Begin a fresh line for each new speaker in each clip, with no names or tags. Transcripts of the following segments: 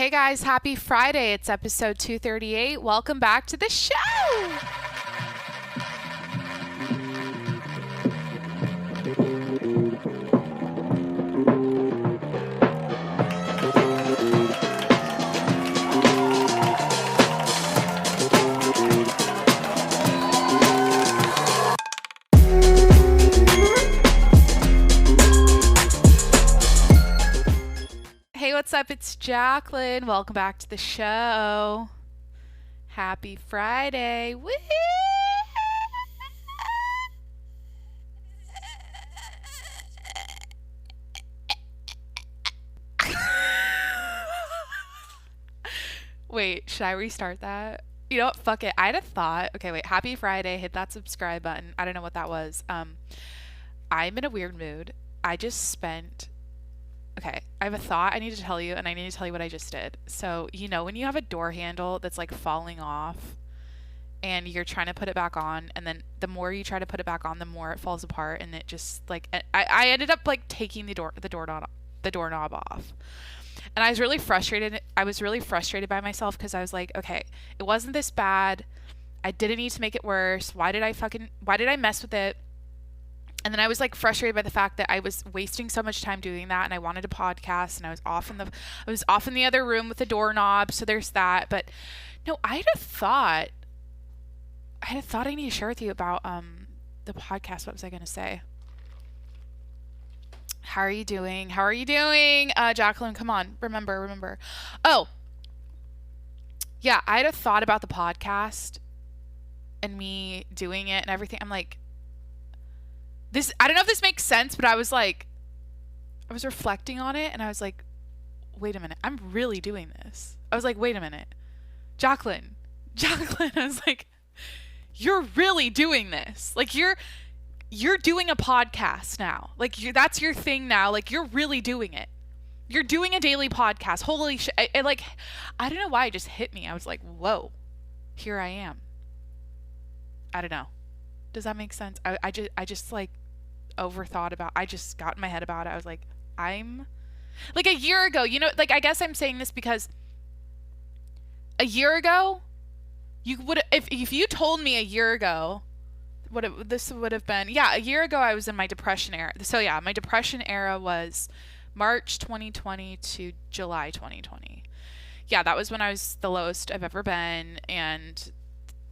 Hey guys, happy Friday. It's episode 238. Welcome back to the show. Hey, what's up? It's Jacqueline. Welcome back to the show. Happy Friday. Woo! Wait, should I restart that? You know what? Fuck it. I had a thought. Okay, wait. Happy Friday. Hit that subscribe button. I don't know what that was. I'm in a weird mood. I just spent Okay, I have a thought I need to tell you, and I need to tell you what I just did. So, when you have a door handle that's like falling off and you're trying to put it back on, and then the more you try to put it back on, the more it falls apart, and it just like I ended up like taking the doorknob off. And I was really frustrated. I was really frustrated by myself because I was like, okay, it wasn't this bad. I didn't need to make it worse. Why did I mess with it? And then I was like frustrated by the fact that I was wasting so much time doing that, and I wanted a podcast, and I was off in the other room with the doorknob, so there's that. But no, I had a thought I need to share with you about the podcast. What was I gonna say? How are you doing? Jacqueline, come on. Remember. Oh, yeah, I had a thought about the podcast and me doing it and everything. I'm like, I don't know if this makes sense, but I was reflecting on it, and I was like, wait a minute, I'm really doing this. I was like, wait a minute, Jacqueline, I was like, you're really doing this. Like, you're doing a podcast now. Like, that's your thing now. Like, you're really doing it. You're doing a daily podcast. Holy shit. I don't know why it just hit me. I was like, whoa, here I am. I don't know. Does that make sense? I just like I just got in my head about it. I was like, I'm like a year ago, like, I guess I'm saying this because a year ago, if you told me a year ago this would have been, a year ago I was in my depression era. So yeah, my depression era was March 2020 to July 2020. Yeah, that was when I was the lowest I've ever been, and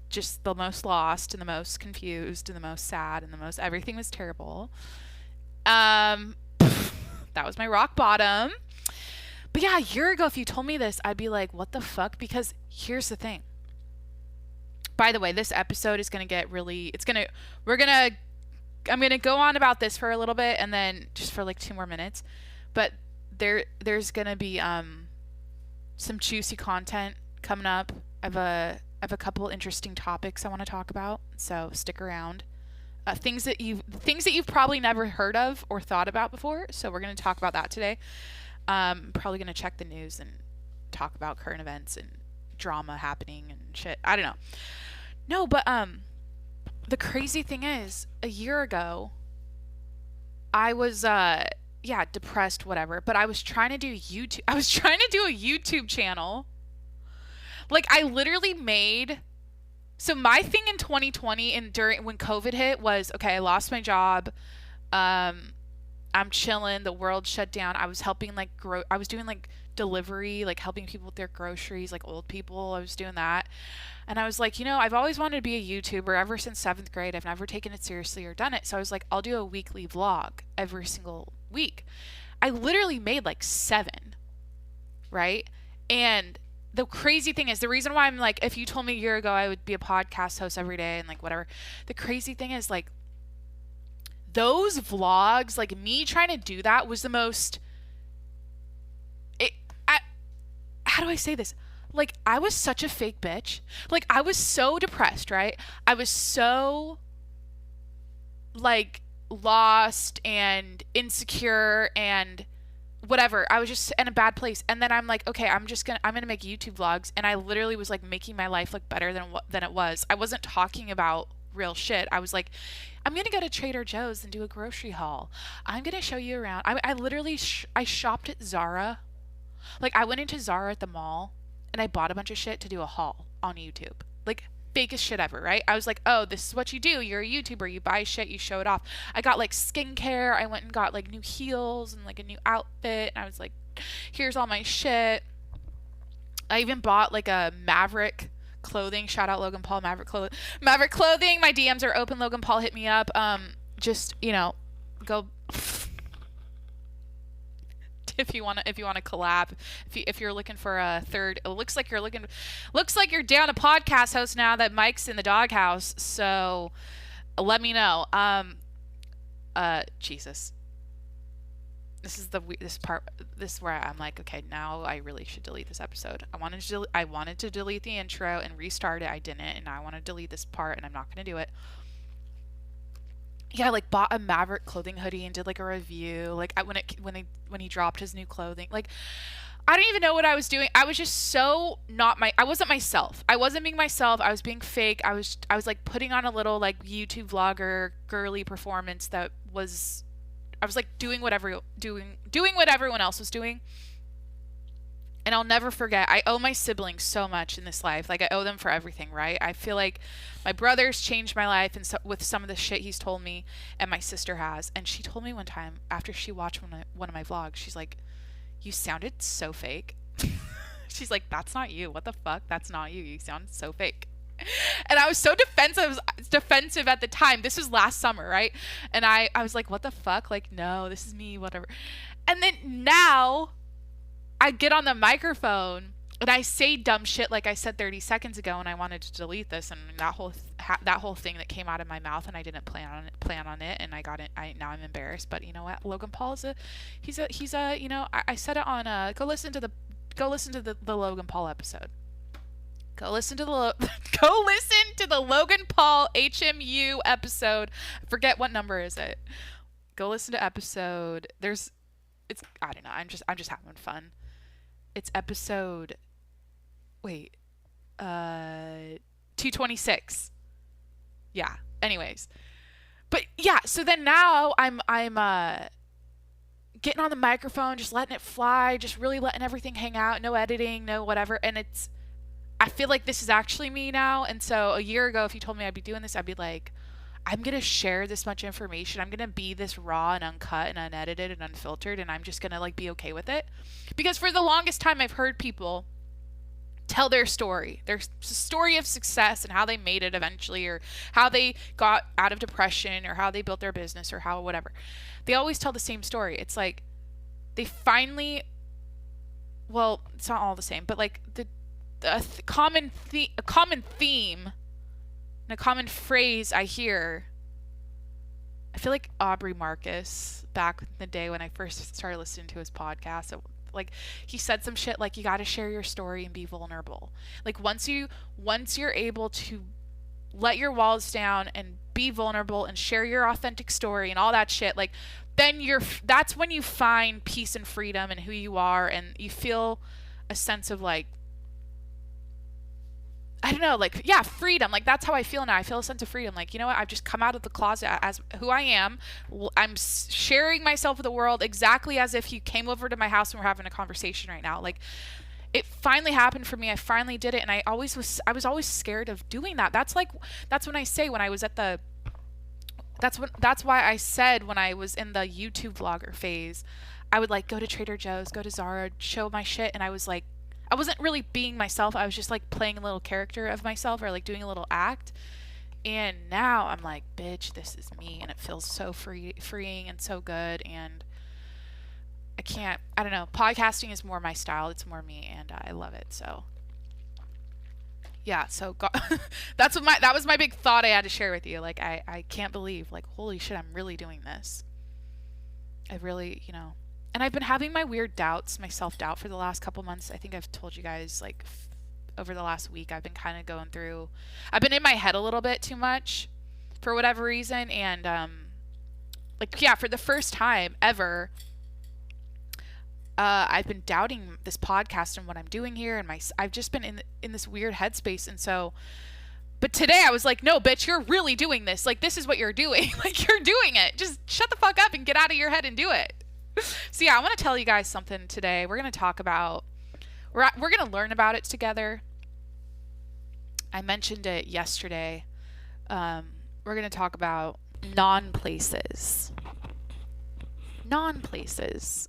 just the most lost and the most confused and the most sad and the most everything was terrible. That was my rock bottom. But yeah, a year ago, if you told me this, I'd be like, what the fuck? Because here's the thing. By the way, this episode is going to get I'm going to go on about this for a little bit, and then just for like 2 more minutes. But there's going to be some juicy content coming up. I have a couple interesting topics I want to talk about, so stick around. Things that you've probably never heard of or thought about before. So we're going to talk about that today. Probably going to check the news and talk about current events and drama happening and shit. I don't know. No, but the crazy thing is, a year ago, I was depressed, whatever. But I was trying to do YouTube. I was trying to do a YouTube channel. Like, I literally so my thing in 2020 and when COVID hit was, okay, I lost my job. I'm chilling. The world shut down. I was helping I was doing like delivery, like helping people with their groceries, like old people. I was doing that. And I was like, I've always wanted to be a YouTuber ever since 7th grade. I've never taken it seriously or done it. So I was like, I'll do a weekly vlog every single week. I literally made like 7, right? And the crazy thing is, the reason why I'm like, if you told me a year ago I would be a podcast host every day and like whatever, the crazy thing is, like, those vlogs, like me trying to do that was the most, how do I say this? Like, I was such a fake bitch. Like, I was so depressed, right? I was so like lost and insecure and whatever. I was just in a bad place. And then I'm like, okay, I'm gonna make YouTube vlogs. And I literally was like making my life look better than it was. I wasn't talking about real shit. I was like, I'm gonna go to Trader Joe's and do a grocery haul. I'm gonna show you around. I literally I shopped at Zara. Like, I went into Zara at the mall and I bought a bunch of shit to do a haul on YouTube. Like, fakest shit ever, right? I was like, oh, this is what you do. You're a YouTuber. You buy shit, you show it off. I got like skincare. I went and got like new heels and like a new outfit. And I was like, here's all my shit. I even bought like a Maverick clothing. Shout out Logan Paul, Maverick clothing. My DMs are open. Logan Paul, hit me up. Just, you know, go if you want to collab, if you're looking for a third. It looks like you're down a podcast host now that Mike's in the doghouse, so let me know. Jesus, this is where I'm like, okay, now I really should delete this episode. I wanted to delete the intro and restart it. I didn't, and now I want to delete this part, and I'm not going to do it. Yeah, I like bought a Maverick clothing hoodie and did like a review. Like when he dropped his new clothing. Like, I don't even know what I was doing. I was just so I wasn't myself. I wasn't being myself. I was being fake. I was like putting on a little like YouTube vlogger girly performance that was, I was like doing what everyone else was doing. And I'll never forget, I owe my siblings so much in this life. Like, I owe them for everything, right? I feel like my brother's changed my life and with some of the shit he's told me, and my sister has. And she told me one time, after she watched one of my vlogs, she's like, you sounded so fake. She's like, that's not you. What the fuck? That's not you. You sound so fake. And I was so defensive at the time. This was last summer, right? And I was like, what the fuck? Like, no, this is me, whatever. And then now I get on the microphone and I say dumb shit like I said 30 seconds ago, and I wanted to delete this, and that whole thing that came out of my mouth, and I didn't plan on it, and I got it. Now I'm embarrassed, but you know what? Logan Paul he's a you know, I said it on go listen to the Logan Paul episode. Go listen to the Logan Paul HMU episode. I forget what number is it. Go listen to episode. I don't know. I'm just having fun. It's episode 226. Yeah. Anyways. But yeah, so then now I'm getting on the microphone, just letting it fly, just really letting everything hang out, no editing, no whatever, and I feel like this is actually me now. And so a year ago, if you told me I'd be doing this, I'd be like, I'm going to share this much information. I'm going to be this raw and uncut and unedited and unfiltered, and I'm just going to like be okay with it. Because for the longest time, I've heard people tell their story of success and how they made it eventually, or how they got out of depression, or how they built their business, or how whatever. They always tell the same story. It's like they finally, well, it's not all the same, but like a common theme and a common phrase I hear. I feel like Aubrey Marcus, back in the day when I first started listening to his podcast, like he said some shit like, you got to share your story and be vulnerable. Like once you're able to let your walls down and be vulnerable and share your authentic story and all that shit, like then that's when you find peace and freedom and who you are, and you feel a sense of like, I don't know, like, yeah, freedom. Like, that's how I feel now. I feel a sense of freedom. Like, you know what? I've just come out of the closet as who I am. I'm sharing myself with the world exactly as if you came over to my house and we're having a conversation right now. Like, it finally happened for me. I finally did it. And I was always scared of doing that. That's when I say when I was at that's why I said when I was in the YouTube vlogger phase, I would like go to Trader Joe's, go to Zara, show my shit. And I was like, I wasn't really being myself. I was just like playing a little character of myself, or like doing a little act. And now I'm like, bitch, this is me. And it feels so freeing and so good. And I don't know. Podcasting is more my style. It's more me, and I love it. So yeah, so that was my big thought I had to share with you. Like, I can't believe, like, holy shit, I'm really doing this. I really, you know. And I've been having my weird doubts, my self-doubt for the last couple months. I think I've told you guys, like, over the last week, I've been kind of going through, I've been in my head a little bit too much for whatever reason. And, like, yeah, for the first time ever, I've been doubting this podcast and what I'm doing here. And I've just been in this weird headspace. And so, but today I was like, no, bitch, you're really doing this. Like, this is what you're doing. Like, you're doing it. Just shut the fuck up and get out of your head and do it. So yeah, I want to tell you guys something today. We're going to talk about, we're going to learn about it together. I mentioned it yesterday. We're going to talk about non-places. Non-places.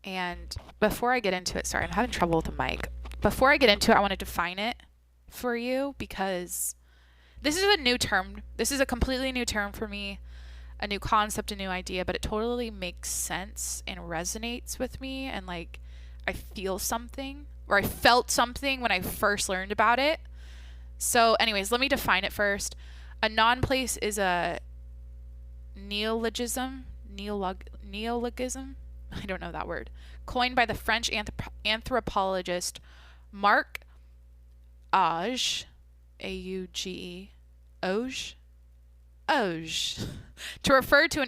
And before I get into it, sorry, I'm having trouble with the mic. Before I get into it, I want to define it for you because this is a new term. This is a completely new term for me, a new concept, a new idea, but it totally makes sense and resonates with me. And like, I feel something, or I felt something when I first learned about it. So anyways, let me define it first. A non-place is a neologism, I don't know that word, coined by the French anthropologist Marc Auge, A-U-G-E, Auge, to refer to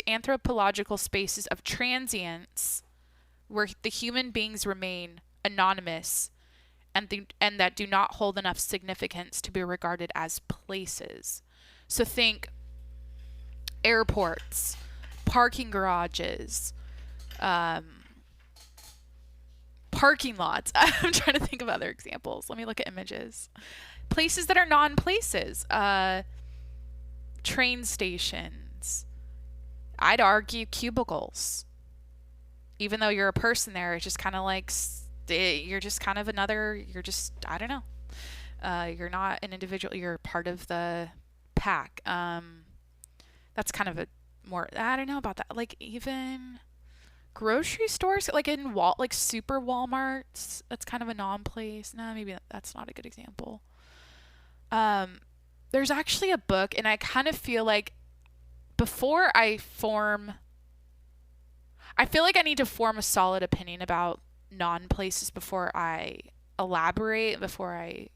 anthropological spaces of transience where the human beings remain anonymous and that do not hold enough significance to be regarded as places. So think airports, parking garages, parking lots. I'm trying to think of other examples. Let me look at images. Places that are non-places. Train stations. I'd argue cubicles. Even though you're a person there, it's just kind of like, you're just kind of another, you're just, I don't know. You're not an individual, you're part of the pack. That's kind of a more, I don't know about that. Like even grocery stores, like in like super Walmarts, that's kind of a non-place. No, maybe that's not a good example. There's actually a book, and I kind of feel like before I feel like I need to form a solid opinion about non-places before I elaborate, before I,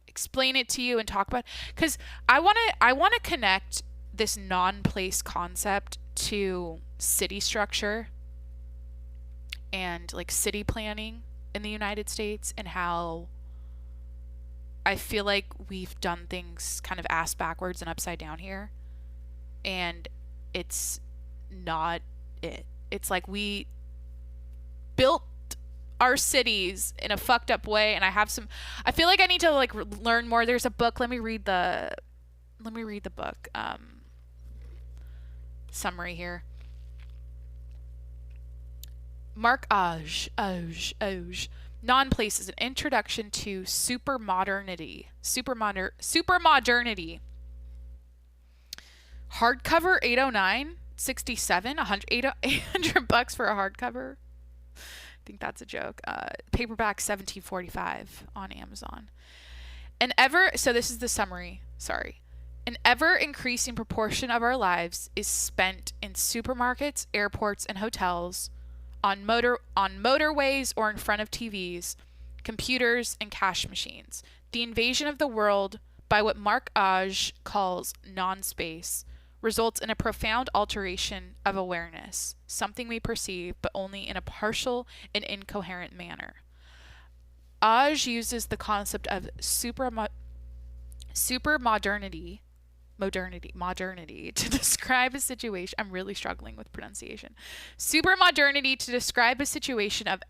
explain it to you and talk about, because I want to connect this non-place concept to city structure and like city planning in the United States, and how I feel like we've done things kind of ass backwards and upside down here, and it's not it. It's like we built our cities in a fucked up way, and I feel like I need to like learn more. There's a book. Let me read the book summary here. Marc Auge, Non-Places, an introduction to supermodernity. Supermodernity. Hardcover, $809.67, $800 for a hardcover. I think that's a joke. Paperback, $17.45 on Amazon. So this is the summary. Sorry. An ever-increasing proportion of our lives is spent in supermarkets, airports, and hotels, on motorways or in front of TVs, computers, and cash machines. The invasion of the world by what Marc Auge calls non-space results in a profound alteration of awareness, something we perceive but only in a partial and incoherent manner. Auge uses the concept of supermodernity to describe a situation. I'm really struggling with pronunciation. Supermodernity to describe a situation of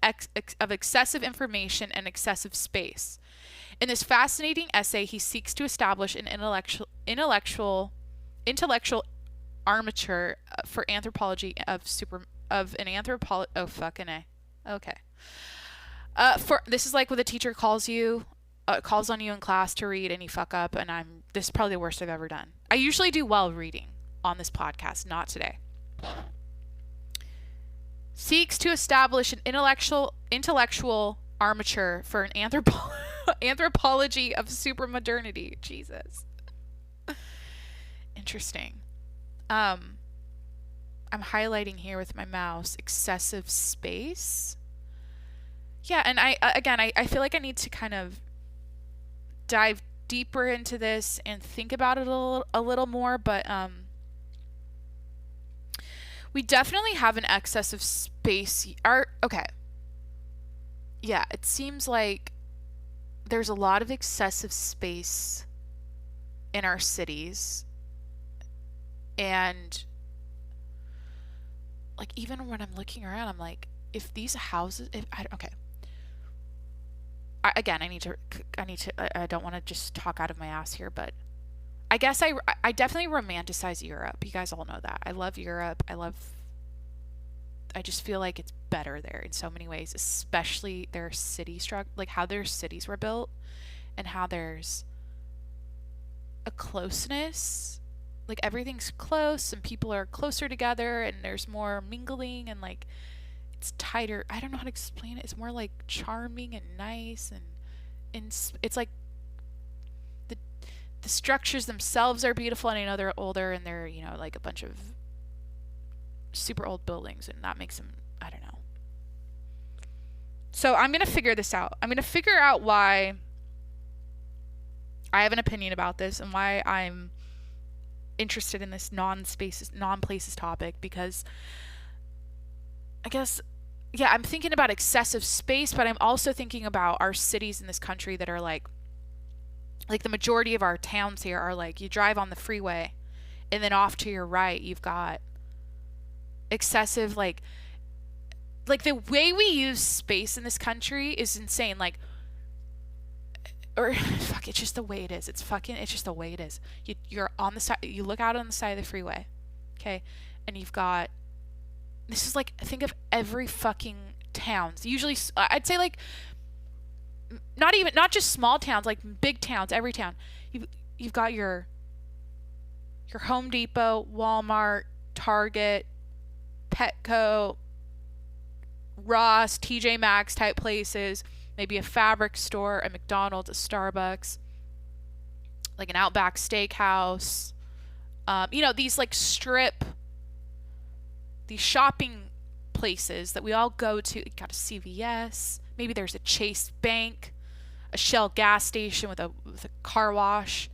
excessive information and excessive space. In this fascinating essay, he seeks to establish an intellectual armature for anthropology this is like what the teacher calls on you in class to read and you fuck up, and this is probably the worst I've ever done. I usually do well reading on this podcast, not today. Seeks to establish an intellectual armature for an anthropology of supermodernity. Jesus. Interesting. I'm highlighting here with my mouse excessive space. Yeah, and I feel like I need to kind of dive deeper into this and think about it a little more, but we definitely have an excess of space. Yeah, it seems like there's a lot of excessive space in our cities, and like even when I'm looking around, I'm like, if these houses, if I okay, again, I don't want to just talk out of my ass here, but I guess I definitely romanticize Europe. You guys all know that. I love Europe. I just feel like it's better there in so many ways, especially their city structure, like how their cities were built and how there's a closeness. Like everything's close and people are closer together and there's more mingling and like it's tighter. I don't know how to explain it. It's more like charming and nice and it's like the the structures themselves are beautiful and I know they're older and they're, like a bunch of super old buildings and that makes them, I don't know. So I'm going to figure this out. I'm going to figure out why I have an opinion about this and why I'm interested in this non-places topic because I guess, yeah, I'm thinking about excessive space, but I'm also thinking about our cities in this country that are like the majority of our towns here are like you drive on the freeway and then off to your right you've got excessive like the way we use space in this country is insane. Like, or fuck, it's just the way it is. It's just the way it is. You're on the side, you look out on the side of the freeway, okay, and you've got, this is like, think of every fucking towns. Usually, I'd say like, not just small towns, like big towns, every town. You've got your Home Depot, Walmart, Target, Petco, Ross, TJ Maxx type places, maybe a fabric store, a McDonald's, a Starbucks, like an Outback Steakhouse. These like these shopping places that we all go to. You got a CVS, maybe there's a Chase Bank, a Shell gas station with a car wash,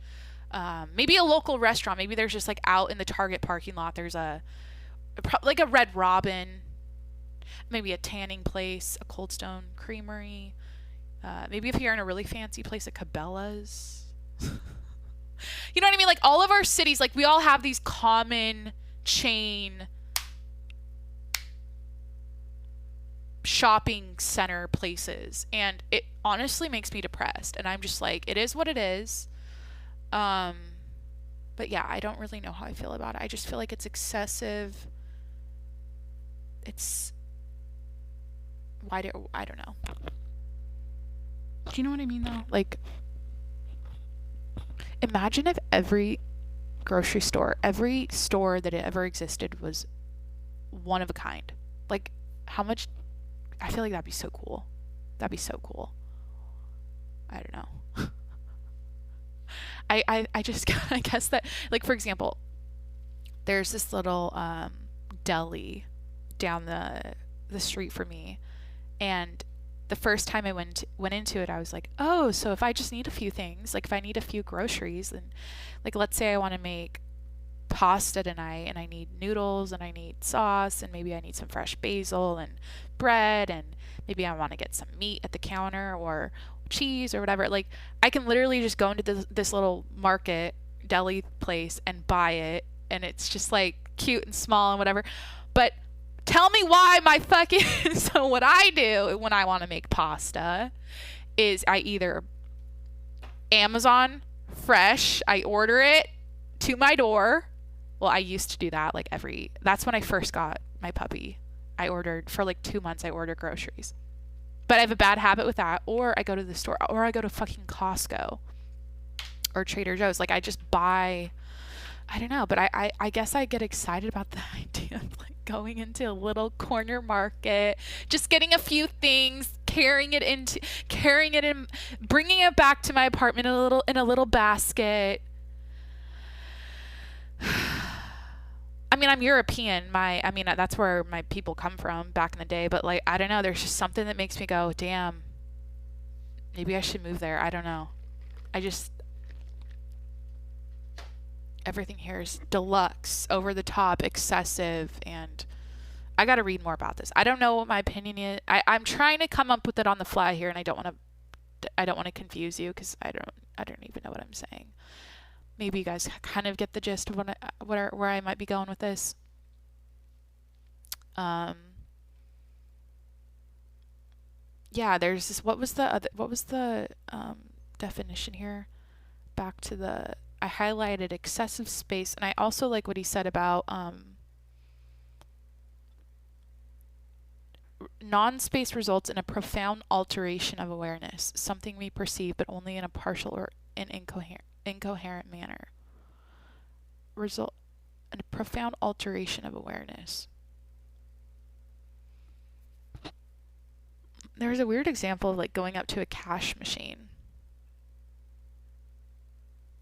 maybe a local restaurant. Maybe there's just like out in the Target parking lot, there's like a Red Robin, maybe a tanning place, a Cold Stone Creamery. Maybe if you're in a really fancy place, a Cabela's. You know what I mean? Like all of our cities, like we all have these common chain shopping center places, and it honestly makes me depressed. And I'm just like, it is what it is. But yeah, I don't really know how I feel about it. I just feel like it's excessive. I don't know. Do you know what I mean though? Like, imagine if every grocery store, every store that ever existed was one of a kind. Like, how much, I feel like that'd be so cool. That'd be so cool. I don't know. I just, I guess that, like, for example, there's this little deli down the street for me, and the first time I went into it, I was like, oh, so if I just need a few things, like if I need a few groceries, and like let's say I want to make pasta tonight and I need noodles and I need sauce and maybe I need some fresh basil and bread and maybe I want to get some meat at the counter or cheese or whatever, like I can literally just go into this little market deli place and buy it, and it's just like cute and small and whatever. But tell me why my fucking so what I do when I want to make pasta is I either Amazon fresh, I order it to my door. Well, I used to do that like that's when I first got my puppy. I ordered for like 2 months, I ordered groceries. But I have a bad habit with that, or I go to the store, or I go to fucking Costco or Trader Joe's. Like I just buy, I don't know, but I guess I get excited about the idea of like going into a little corner market, just getting a few things, carrying it in, bringing it back to my apartment in a little basket. I mean, I'm European. That's where my people come from back in the day. But like, I don't know. There's just something that makes me go, damn, maybe I should move there. I don't know. Everything here is deluxe, over the top, excessive, and I got to read more about this. I don't know what my opinion is. I'm trying to come up with it on the fly here, and I don't want to confuse you because I don't even know what I'm saying. Maybe you guys kind of get the gist of where I might be going with this. Um, yeah, there's this. What was the definition here? Back to the. I highlighted excessive space, and I also like what he said about non-space results in a profound alteration of awareness, something we perceive but only in a partial or an incoherent manner. Result in a profound alteration of awareness. There was a weird example of like going up to a cash machine.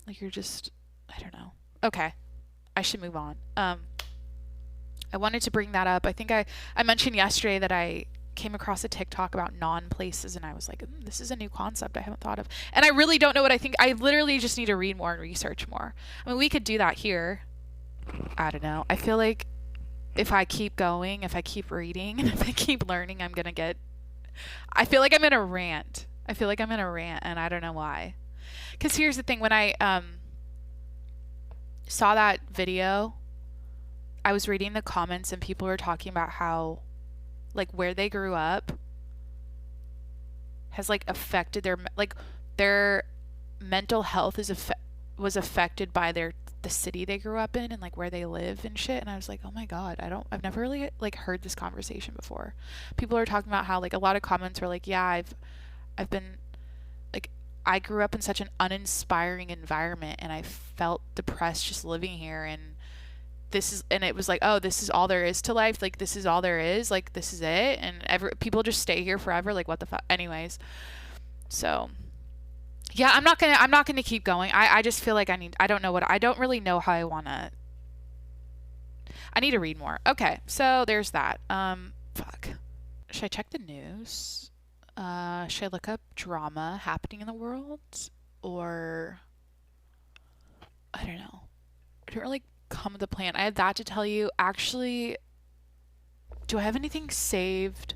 Like you're just, I don't know. Okay, I should move on. I wanted to bring that up. I think I mentioned yesterday that I came across a TikTok about non-places, and I was like, this is a new concept I haven't thought of. And I really don't know what I think. I literally just need to read more and research more. I mean, we could do that here. I don't know. I feel like if I keep going, if I keep reading, and if I keep learning, I feel like I'm in a rant. And I don't know why. Because here's the thing. When I saw that video, I was reading the comments and people were talking about how, like, where they grew up has, like, affected their mental health was affected by the city they grew up in and, like, where they live and shit. And I was like, oh my God, I've never really, like, heard this conversation before. People are talking about how, like, a lot of comments were like, yeah, I've been, like, I grew up in such an uninspiring environment and I felt depressed just living here, and it was like, oh, this is all there is to life. Like, this is all there is. Like, this is it. And people just stay here forever. Like, what the fuck? Anyways. So, yeah, I'm not gonna keep going. I just feel like I don't really know how I need to read more. Okay. So there's that. Fuck. Should I check the news? Should I look up drama happening in the world? Or, I don't know. I don't really come with a plan. I had that to tell you. Actually, do I have anything saved?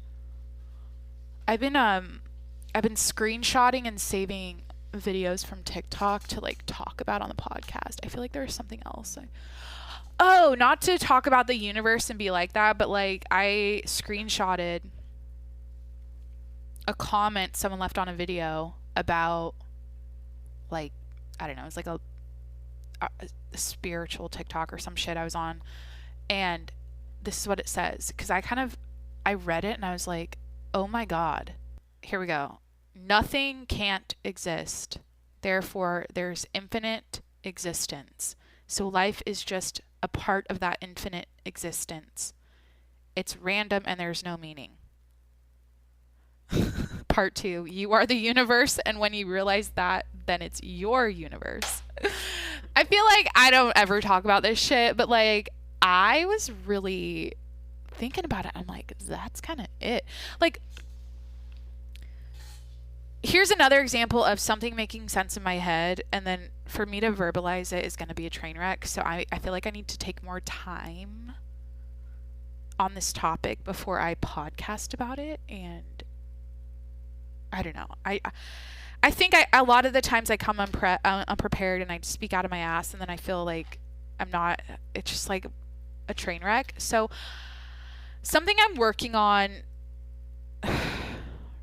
I've been screenshotting and saving videos from TikTok to like talk about on the podcast. I feel like there was something else. Not to talk about the universe and be like that, but like I screenshotted a comment someone left on a video about, like, I don't know, it's like a spiritual TikTok or some shit I was on, and this is what it says, because I read it and I was like, oh my God, here we go. Nothing can't exist, therefore there's infinite existence, so life is just a part of that infinite existence. It's random and there's no meaning. Part 2, you are the universe, and when you realize that, then it's your universe. I feel like I don't ever talk about this shit, but like I was really thinking about it. I'm like, that's kind of it. Like, here's another example of something making sense in my head, and then for me to verbalize it is going to be a train wreck. So I feel like I need to take more time on this topic before I podcast about it. And I don't know. I think a lot of the times I come unprepared and I speak out of my ass, and then I feel like it's just like a train wreck. So something I'm working on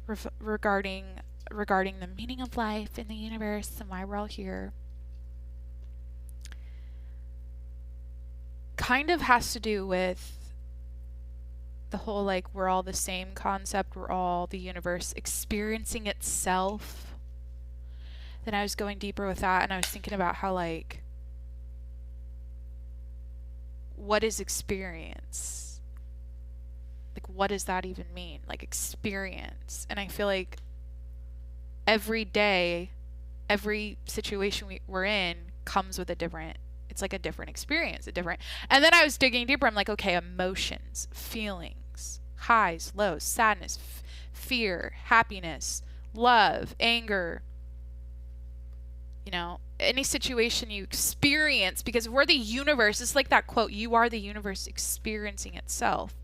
regarding the meaning of life in the universe and why we're all here kind of has to do with the whole, like, we're all the same concept. We're all the universe experiencing itself. Then I was going deeper with that, and I was thinking about how, like, what is experience? Like, what does that even mean? Like, experience. And I feel like every day, every situation we're in comes with it's like a different experience, and then I was digging deeper. I'm like, okay, emotions, feelings, highs, lows, sadness, fear, happiness, love, anger, you know, any situation you experience, because we're the universe. It's like that quote, you are the universe experiencing itself.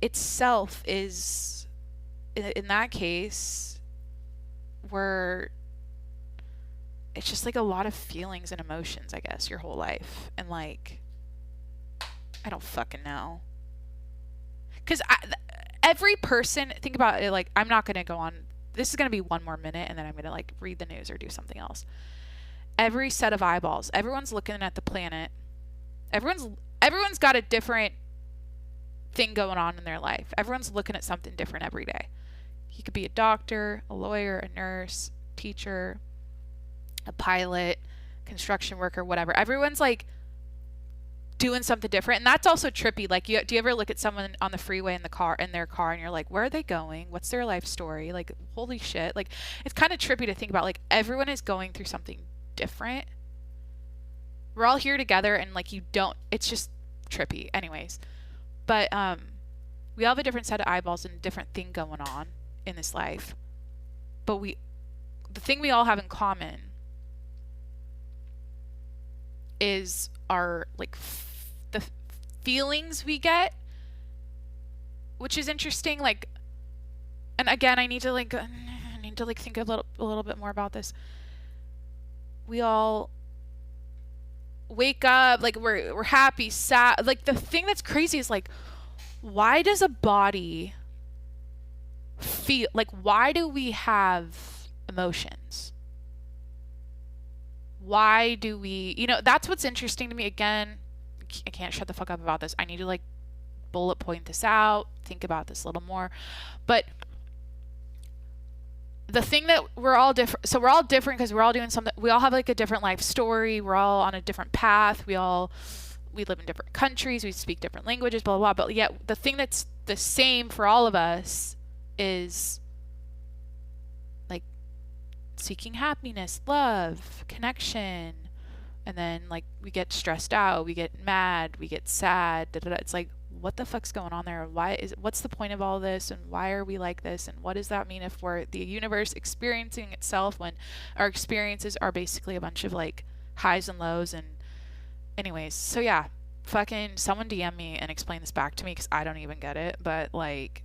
Itself is, in that case, it's just like a lot of feelings and emotions, I guess, your whole life. And like, I don't fucking know. because every person, think about it, like, I'm not going to go on, this is going to be one more minute and then I'm going to like read the news or do something else. Every set of eyeballs, everyone's looking at the planet. Everyone's got a different thing going on in their life. Everyone's looking at something different every day. You could be a doctor, a lawyer, a nurse, teacher, a pilot, construction worker, whatever. Everyone's like doing something different, and that's also trippy. Like, do you ever look at someone on the freeway in their car, and you're like, where are they going? What's their life story? Like, holy shit! Like, it's kind of trippy to think about. Like, everyone is going through something different. We're all here together, and like, it's just trippy. Anyways, but we all have a different set of eyeballs and a different thing going on in this life. But the thing we all have in common is our like the feelings we get, which is interesting. Like, and again, I need to think a little bit more about this. We all wake up, like, we're happy, sad. Like, the thing that's crazy is, like, why does a body feel, like, why do we have emotions? Why do we, that's what's interesting to me. Again, I can't shut the fuck up about this. I need to like bullet point this out, think about this a little more. But the thing that we're all different. So we're all different because we're all doing something. We all have like a different life story. We're all on a different path. We live in different countries. We speak different languages, blah, blah, blah. But yet the thing that's the same for all of us is like seeking happiness, love, connection. And then like we get stressed out, we get mad, we get sad. Da, da, da. It's like, what the fuck's going on there? What's the point of all this, and why are we like this, and what does that mean if we're the universe experiencing itself when our experiences are basically a bunch of like highs and lows? And anyways, so yeah, fucking someone DM me and explain this back to me, because I don't even get it. But like,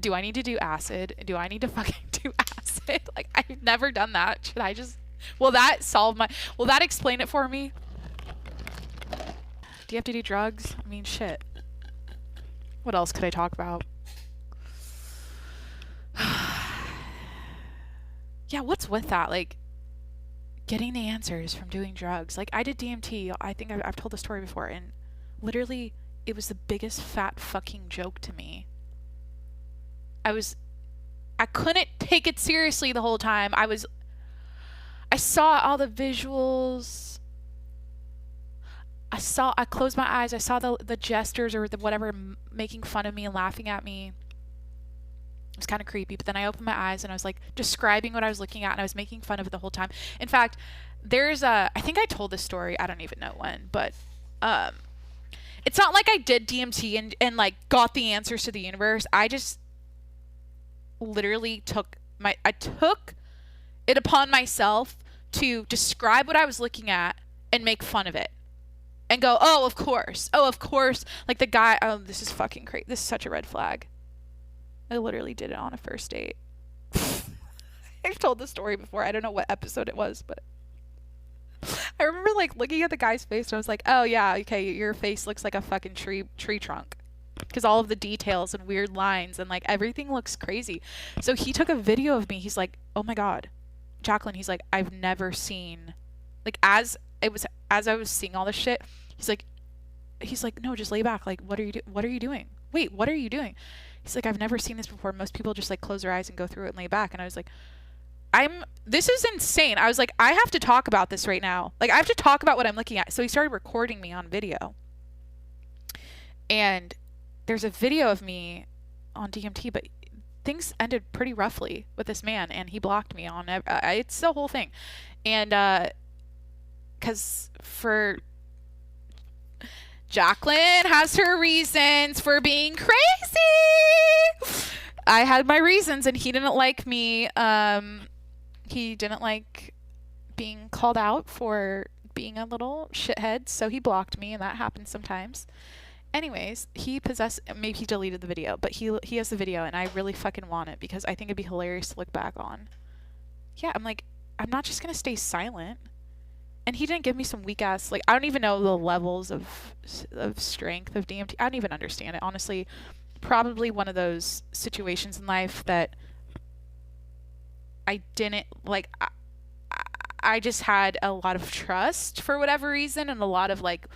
do I need to do acid? Do I need to fucking do acid? Like, I've never done that. Should I just, will that explain it for me? Do you have to do drugs? I mean, shit. What else could I talk about? Yeah, what's with that? Like, getting the answers from doing drugs. Like, I did DMT. I think I've told the story before, and literally, it was the biggest fat fucking joke to me. I couldn't take it seriously the whole time. I saw all the visuals. I closed my eyes. I saw the jesters or the whatever making fun of me and laughing at me. It was kind of creepy. But then I opened my eyes and I was like describing what I was looking at, and I was making fun of it the whole time. In fact, I think I told this story. I don't even know when, but it's not like I did DMT and like got the answers to the universe. I just literally took it upon myself to describe what I was looking at and make fun of it. And go, oh, of course. Like the guy, oh, this is fucking crazy. This is such a red flag. I literally did it on a first date. I've told the story before. I don't know what episode it was, but I remember like looking at the guy's face and I was like, oh yeah, okay, your face looks like a fucking tree trunk. Because all of the details and weird lines and like everything looks crazy. So he took a video of me. He's like, oh my God, Jacqueline, he's like, I've never seen, like, as I was seeing all this shit, he's like, no, just lay back. Like, what are you doing? Wait, what are you doing? He's like, I've never seen this before. Most people just like close their eyes and go through it and lay back. And I was like, this is insane. I was like, I have to talk about this right now. Like, I have to talk about what I'm looking at. So he started recording me on video. And there's a video of me on DMT, but things ended pretty roughly with this man, and he blocked me on it's the whole thing. And because for Jacqueline has her reasons for being crazy. I had my reasons, and he didn't like me. He didn't like being called out for being a little shithead, so he blocked me, and that happens sometimes. Anyways, maybe he deleted the video, but he has the video, and I really fucking want it because I think it'd be hilarious to look back on. Yeah, I'm like, I'm not just gonna stay silent. And he didn't give me some weak ass, like, I don't even know the levels of strength of DMT. I don't even understand it, honestly. Probably one of those situations in life that I didn't like. I just had a lot of trust for whatever reason, and a lot of like,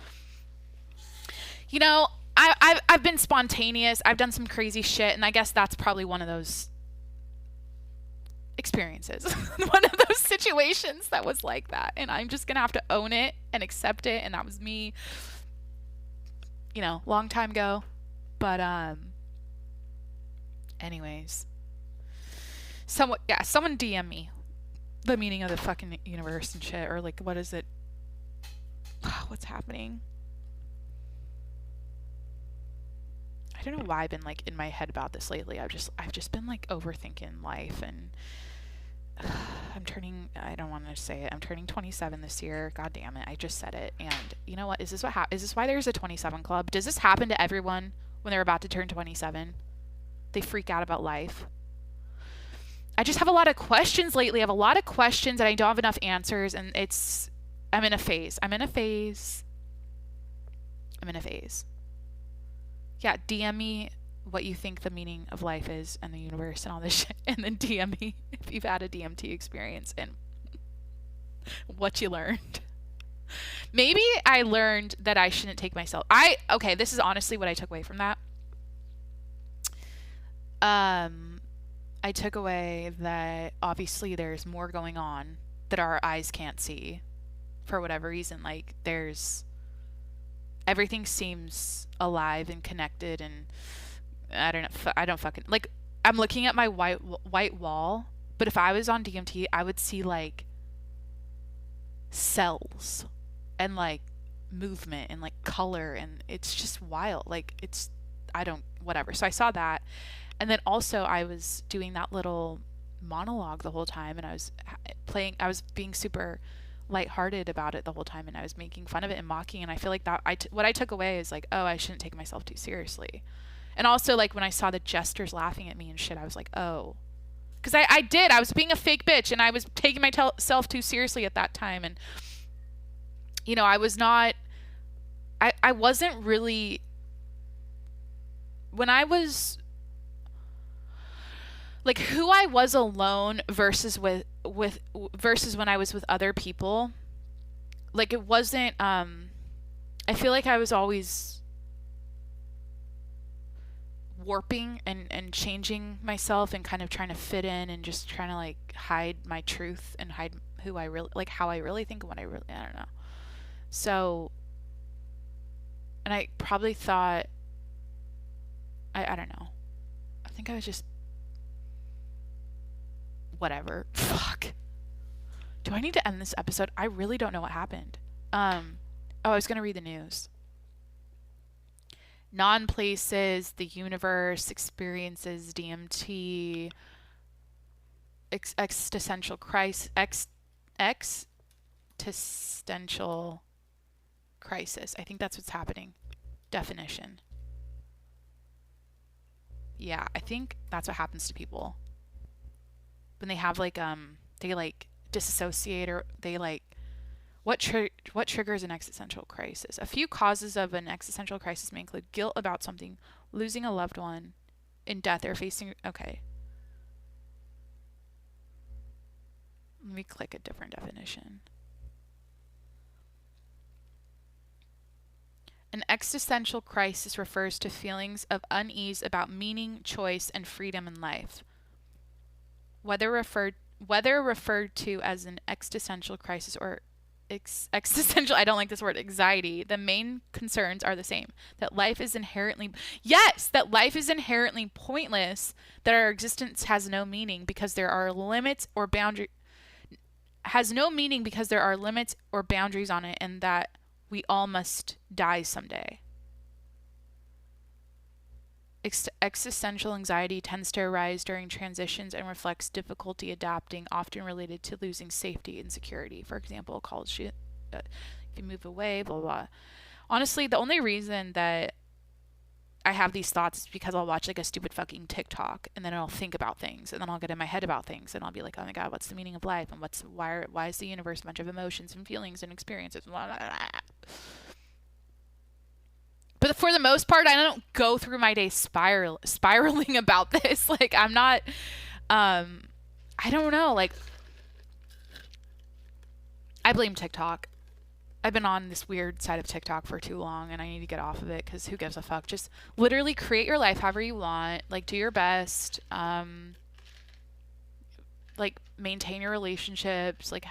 you know, I've been spontaneous. I've done some crazy shit, and I guess that's probably one of those experiences, one of those situations that was like that. And I'm just gonna have to own it and accept it. And that was me, long time ago. But anyways, someone DM me the meaning of the fucking universe and shit, or like, what is it? What's happening? I don't know why I've been like in my head about this lately. I've just been like overthinking life, and I don't want to say it. I'm turning 27 this year. God damn it. I just said it. And you know what? Is this why there's a 27 club? Does this happen to everyone when they're about to turn 27? They freak out about life. I just have a lot of questions lately. I have a lot of questions and I don't have enough answers, and I'm in a phase. Yeah, DM me what you think the meaning of life is and the universe and all this shit. And then DM me if you've had a DMT experience and what you learned. Maybe I learned that I shouldn't take myself. Okay, this is honestly what I took away from that. I took away that obviously there's more going on that our eyes can't see for whatever reason. Like, everything seems alive and connected, and I don't know. I don't fucking like. I'm looking at my white wall, but if I was on DMT, I would see like cells and like movement and like color, and it's just wild. Like, whatever. So I saw that, and then also I was doing that little monologue the whole time, and I was being super lighthearted about it the whole time, and I was making fun of it and mocking. And I feel like that what I took away is like, oh, I shouldn't take myself too seriously. And also, like, when I saw the jesters laughing at me and shit, I was like, oh, because I was being a fake bitch, and I was taking myself too seriously at that time. And I was not, I wasn't really, when I was like who I was alone versus versus when I was with other people, like, it wasn't, I feel like I was always warping and changing myself and kind of trying to fit in and just trying to like hide my truth and hide who I really, like, how I really think and I don't know. So, and I probably thought, I don't know. I think I was just whatever. Fuck. Do I need to end this episode? I really don't know what happened. I was going to read the news. Nonplaces, The Universe, Experiences, DMT, existential crisis, existential crisis. I think that's what's happening. Definition. Yeah, I think that's what happens to people when they have like they like disassociate, or they like what triggers an existential crisis. A few causes of an existential crisis may include guilt about something, losing a loved one, in death, or facing. Okay, let me click a different definition. An existential crisis refers to feelings of unease about meaning, choice, and freedom in life. Whether referred to as an existential crisis or existential, I don't like this word, anxiety, the main concerns are the same. That life is inherently pointless, that our existence has no meaning because there are limits or boundaries on it, and that we all must die someday. Existential anxiety tends to arise during transitions and reflects difficulty adapting, often related to losing safety and security. For example, college, if you move away, blah, blah. Honestly, the only reason that I have these thoughts because I'll watch like a stupid fucking TikTok, and then I'll think about things, and then I'll get in my head about things, and I'll be like, oh my God, what's the meaning of life? And why is the universe a bunch of emotions and feelings and experiences? Blah, blah, blah. But for the most part, I don't go through my day spiraling about this. Like, I'm not, I don't know. Like, I blame TikTok. I've been on this weird side of TikTok for too long, and I need to get off of it because who gives a fuck? Just literally create your life however you want. Like, do your best. Like, maintain your relationships. Like,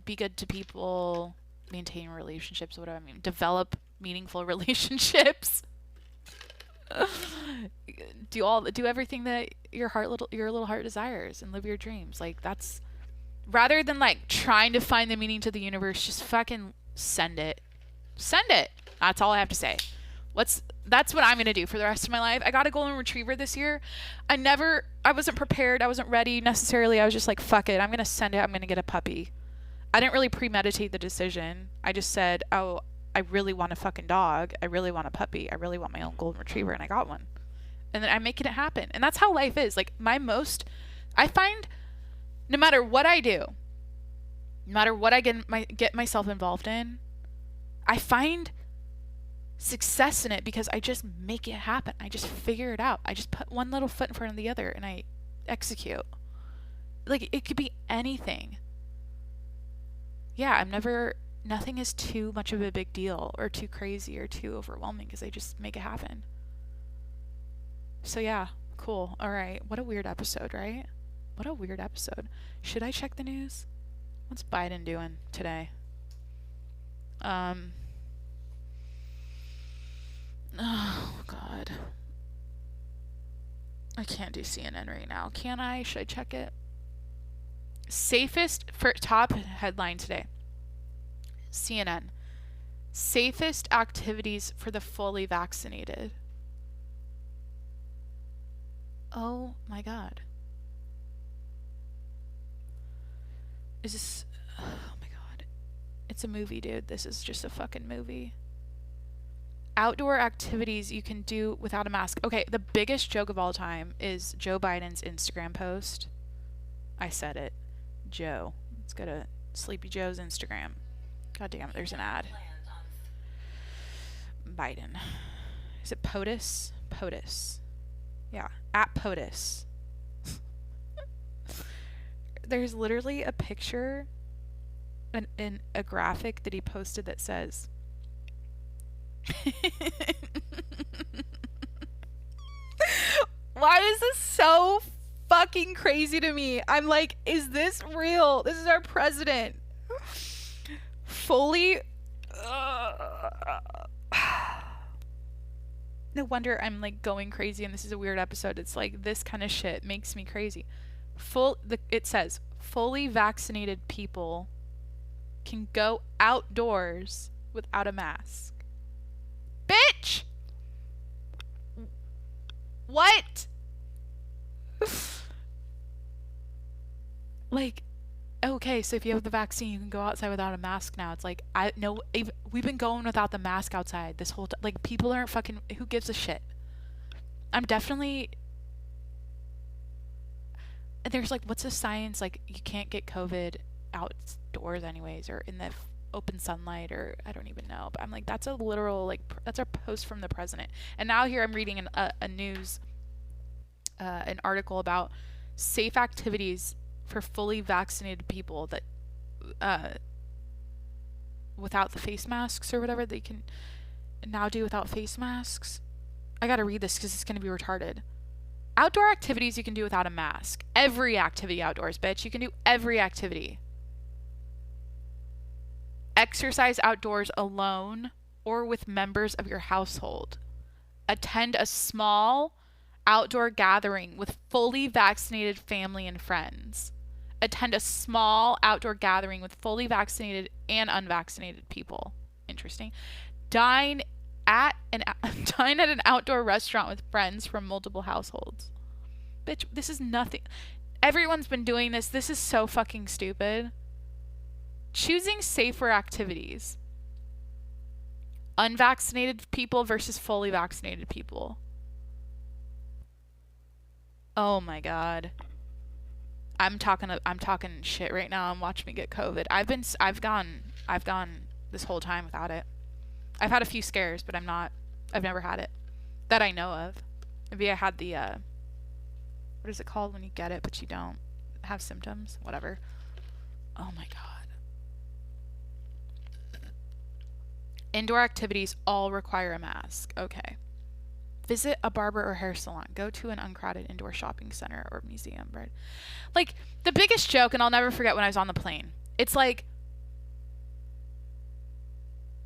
be good to people. Maintain relationships. What do I mean? Develop meaningful relationships. do everything that your little heart desires, and live your dreams. Like, that's rather than like trying to find the meaning to the universe, just fucking send it. That's all I have to say. That's what I'm gonna do for the rest of my life. I got a golden retriever this year. I wasn't prepared, I wasn't ready necessarily. I was just like, fuck it, I'm gonna send it. I'm gonna get a puppy. I didn't really premeditate the decision. I just said, oh, I really want a fucking dog. I really want a puppy. I really want my own golden retriever, and I got one. And then I'm making it happen. And that's how life is. Like, I find no matter what I do, no matter what I get myself involved in, I find success in it because I just make it happen. I just figure it out. I just put one little foot in front of the other, and I execute. Like, it could be anything. Yeah, nothing is too much of a big deal or too crazy or too overwhelming because I just make it happen. So yeah, cool. All right. What a weird episode, right? What a weird episode. Should I check the news? What's Biden doing today? Oh, God. I can't do CNN right now. Can I? Should I check it? Top headline today. CNN. Safest activities for the fully vaccinated. Oh my God. Oh my God. It's a movie, dude. This is just a fucking movie. Outdoor activities you can do without a mask. Okay, the biggest joke of all time is Joe Biden's Instagram post. I said it. Joe. Let's go to Sleepy Joe's Instagram. God damn it, there's an ad. Biden. Is it POTUS? POTUS. Yeah, at POTUS. There's literally a picture in a graphic that he posted that says why is this so fucking crazy to me? I'm like, is this real? This is our president. Fully. No wonder I'm like going crazy, and this is a weird episode. It's like this kind of shit makes me crazy. It says fully vaccinated people can go outdoors without a mask. Bitch! What? Like, okay, so if you have the vaccine, you can go outside without a mask now. It's like, we've been going without the mask outside this whole time. Like, people aren't fucking, who gives a shit? I'm definitely, there's like, what's the science? Like, you can't get COVID outdoors anyways, or in the open sunlight, or I don't even know. But I'm like, that's a literal, like, that's a post from the president. And now here I'm reading a news, an article about safe activities for fully vaccinated people that without the face masks or whatever, they can now do without face masks. I gotta read this because it's gonna be retarded. Outdoor activities you can do without a mask. Every activity outdoors, bitch. You can do every activity. Exercise outdoors alone or with members of your household. Attend a small outdoor gathering with fully vaccinated family and friends. Attend a small outdoor gathering with fully vaccinated and unvaccinated people. Interesting. Dine at an outdoor restaurant with friends from multiple households. Bitch, this is nothing. Everyone's been doing this. This is so fucking stupid. Choosing safer activities. unvaccinated people versus fully vaccinated people. Oh my God. I'm talking shit right now. I'm watching me get COVID. I've gone this whole time without it. I've had a few scares, but I've never had it that I know of. Maybe I had the what is it called when you get it but you don't have symptoms? Whatever. Oh my God. Indoor activities all require a mask. Okay. Visit a barber or hair salon. Go to an uncrowded indoor shopping center or museum, right? Like, the biggest joke, and I'll never forget when I was on the plane. It's like,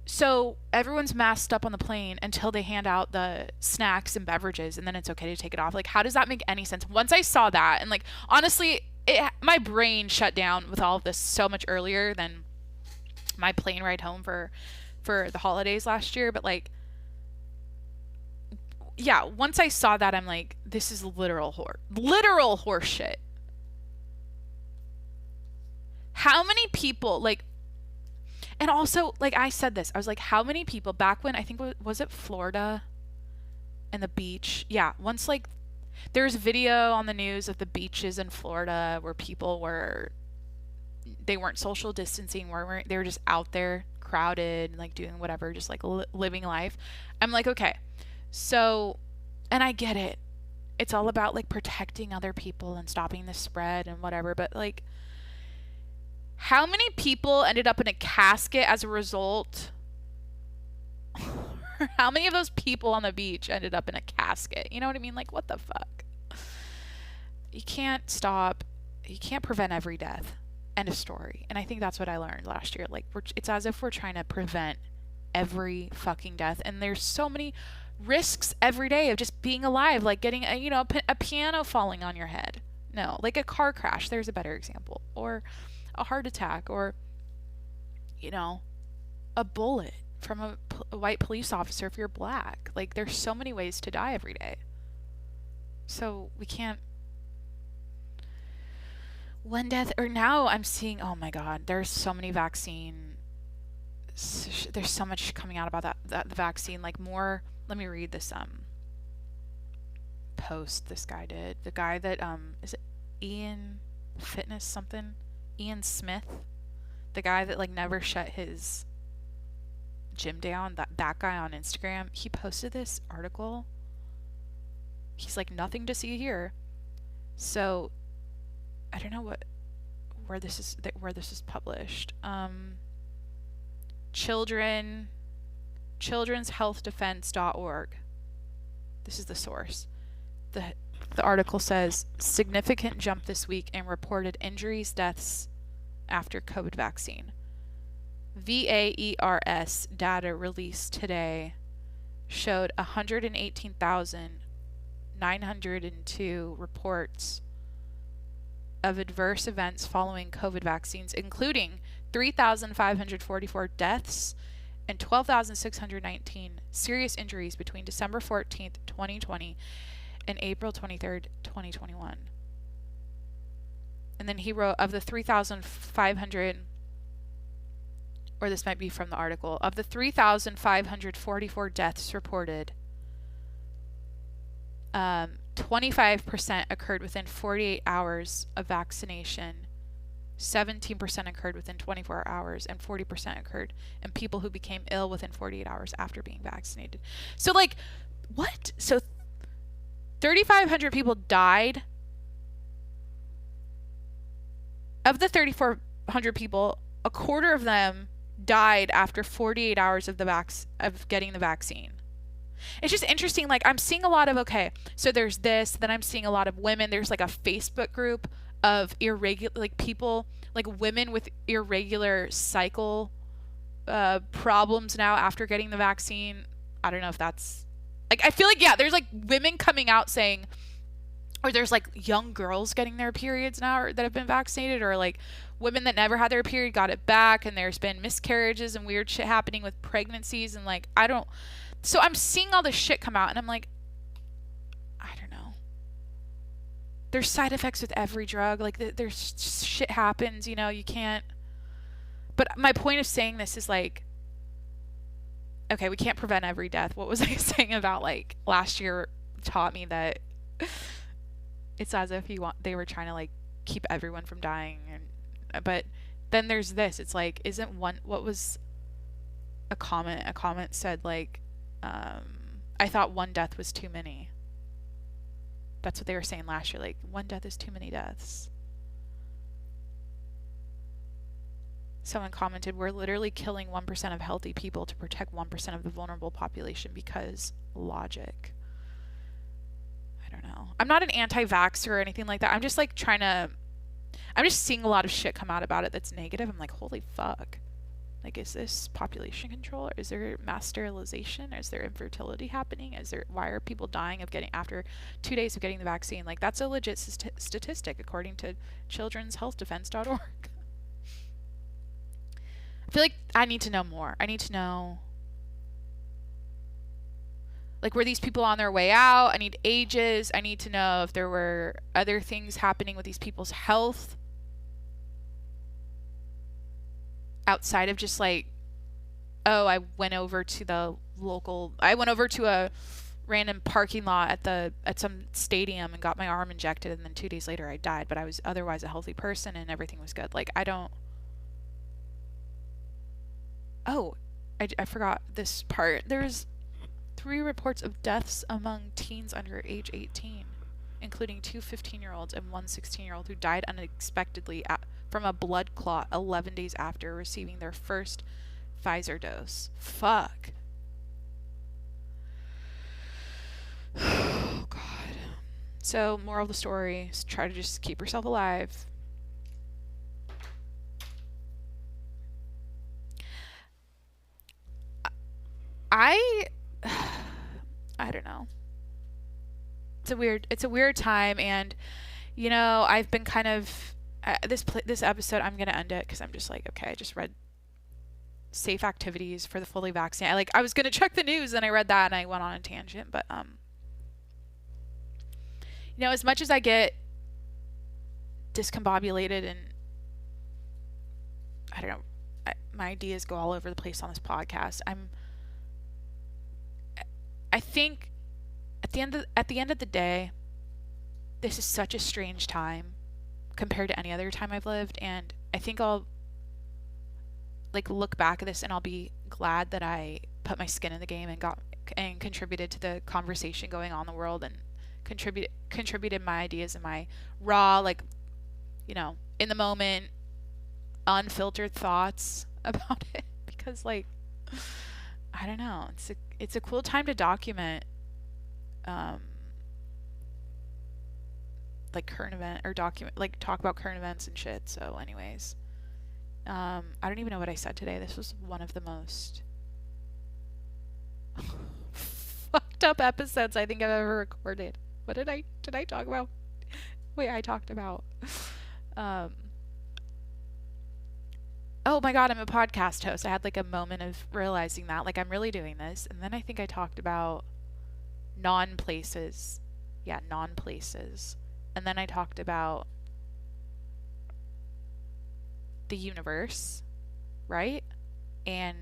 so everyone's masked up on the plane until they hand out the snacks and beverages, and then it's okay to take it off. Like, how does that make any sense? Once I saw that, and like, honestly, my brain shut down with all of this so much earlier than my plane ride home for the holidays last year. But like, yeah, once I saw that, I'm like, this is literal horse shit. How many people, like, and also, like, I said this, I was like, how many people back when, I think, was it Florida and the beach? Yeah, once, like, there's video on the news of the beaches in Florida where people they weren't social distancing, they were just out there crowded, like doing whatever, just like living life. I'm like, okay, so, and I get it. It's all about like protecting other people and stopping the spread and whatever, but like, how many people ended up in a casket as a result? How many of those people on the beach ended up in a casket? You know what I mean? Like, what the fuck? You can't prevent every death. End of story. And I think that's what I learned last year. Like, it's as if we're trying to prevent every fucking death. And there's so many risks every day of just being alive, like getting a piano falling on your head. No, like a car crash. There's a better example. Or a heart attack, or a bullet from a white police officer if you're black. Like, there's so many ways to die every day. So we can't. One death, or now I'm seeing, oh my God, there's so many there's so much coming out about that the vaccine, like more. Let me read this post this guy did. The guy that is it Ian Fitness something? Ian Smith, the guy that like never shut his gym down, that guy on Instagram, he posted this article. He's like, nothing to see here. So I don't know where this is published. childrenshealthdefense.org. This is the source. The article says, significant jump this week in reported injuries, deaths after COVID vaccine. VAERS data released today showed 118,902 reports of adverse events following COVID vaccines, including 3,544 deaths and 12,619 serious injuries between December 14th, 2020 and April 23rd, 2021. And then he wrote, of the 3,500, or this might be from the article, of the 3,544 deaths reported, 25% occurred within 48 hours of vaccination, 17% occurred within 24 hours, and 40% occurred in people who became ill within 48 hours after being vaccinated. So, like, what? So 3,500 people died. Of the 3,400 people, a quarter of them died after 48 hours of getting the vaccine. It's just interesting. Like, I'm seeing a lot of, okay, so there's this, then I'm seeing a lot of women. There's like a Facebook group of people, like women with irregular cycle problems now after getting the vaccine. I don't know if that's, like, I feel like, yeah, there's like women coming out saying, or there's like young girls getting their periods now that have been vaccinated, or like women that never had their period got it back, and there's been miscarriages and weird shit happening with pregnancies, and like, so I'm seeing all this shit come out, and I'm like, I don't know. There's side effects with every drug. Like, there's shit happens, you can't. But my point of saying this is, like, okay, we can't prevent every death. What was I saying about like last year taught me that it's as if they were trying to like keep everyone from dying, and but then there's this. It's like, isn't one, what was a comment? A comment said like, I thought one death was too many. That's what they were saying last year. Like, one death is too many deaths. Someone commented, we're literally killing 1% of healthy people to protect 1% of the vulnerable population because logic. I don't know. I'm not an anti-vaxxer or anything like that. I'm just like I'm just seeing a lot of shit come out about it that's negative. I'm like, holy fuck. Like, is this population control? Or is there mass sterilization? Is there infertility happening? Why are people dying after 2 days of getting the vaccine? Like, that's a legit statistic according to children'shealthdefense.org. I feel like I need to know more. I need to know, like, were these people on their way out? I need ages. I need to know if there were other things happening with these people's health outside of just like, oh, I went over to a random parking lot at some stadium and got my arm injected, and then 2 days later I died, but I was otherwise a healthy person and everything was good. Like, I forgot this part. There's 3 reports of deaths among teens under age 18, including 2 15-year-olds and 1 16-year-old who died unexpectedly from a blood clot 11 days after receiving their first Pfizer dose. Fuck. Oh, God. So, moral of the story is try to just keep yourself alive. I don't know. It's a weird time, and you know, I've been kind of this episode, I'm gonna end it because I'm just like, okay, I just read safe activities for the fully vaccinated. I was gonna check the news and I read that and I went on a tangent, but you know, as much as I get discombobulated and I don't know, my ideas go all over the place on this podcast, I think at the end of the day, this is such a strange time compared to any other time I've lived, and I think I'll like look back at this and I'll be glad that I put my skin in the game and contributed to the conversation going on in the world, and contributed my ideas and my raw, like, you know, in the moment, unfiltered thoughts about it, because like, I don't know, it's a cool time to document like current event, or talk about current events and shit. So anyways, I don't even know what I said today. This was one of the most fucked up episodes I think I've ever recorded. What did I talk about? Wait, I talked about oh my God, I'm a podcast host. I had like a moment of realizing that, like, I'm really doing this. And then I think I talked about non-places. Yeah, non-places. And then I talked about the universe, right? And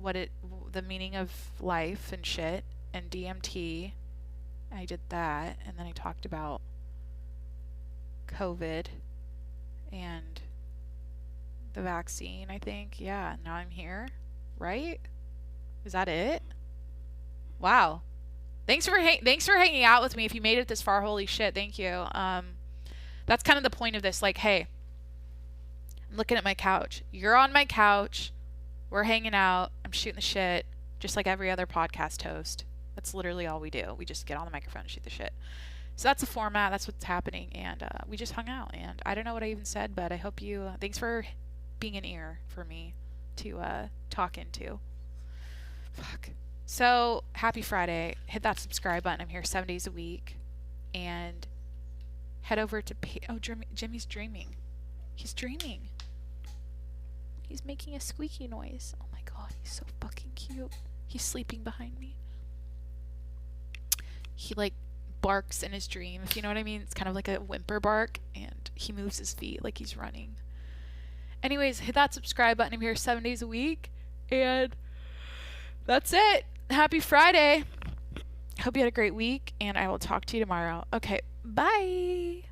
the meaning of life and shit, and DMT. I did that. And then I talked about COVID and the vaccine, I think. Yeah, now I'm here, right? Is that it? Wow. Thanks for hanging out with me. If you made it this far, holy shit, thank you. That's kind of the point of this. Like, hey, I'm looking at my couch. You're on my couch. We're hanging out. I'm shooting the shit, just like every other podcast host. That's literally all we do. We just get on the microphone and shoot the shit. So that's the format. That's what's happening. And we just hung out. And I don't know what I even said, but I hope you... thanks for being an ear for me to talk into. Fuck. So, happy Friday. Hit that subscribe button. I'm here 7 days a week. And head over to... Jimmy's dreaming. He's dreaming. He's making a squeaky noise. Oh my God, he's so fucking cute. He's sleeping behind me. He, like, barks in his dream, if you know what I mean. It's kind of like a whimper bark, and he moves his feet like he's running. Anyways, hit that subscribe button. I'm here 7 days a week, and That's it. Happy Friday. Hope you had a great week, and I will talk to you tomorrow. Okay, bye.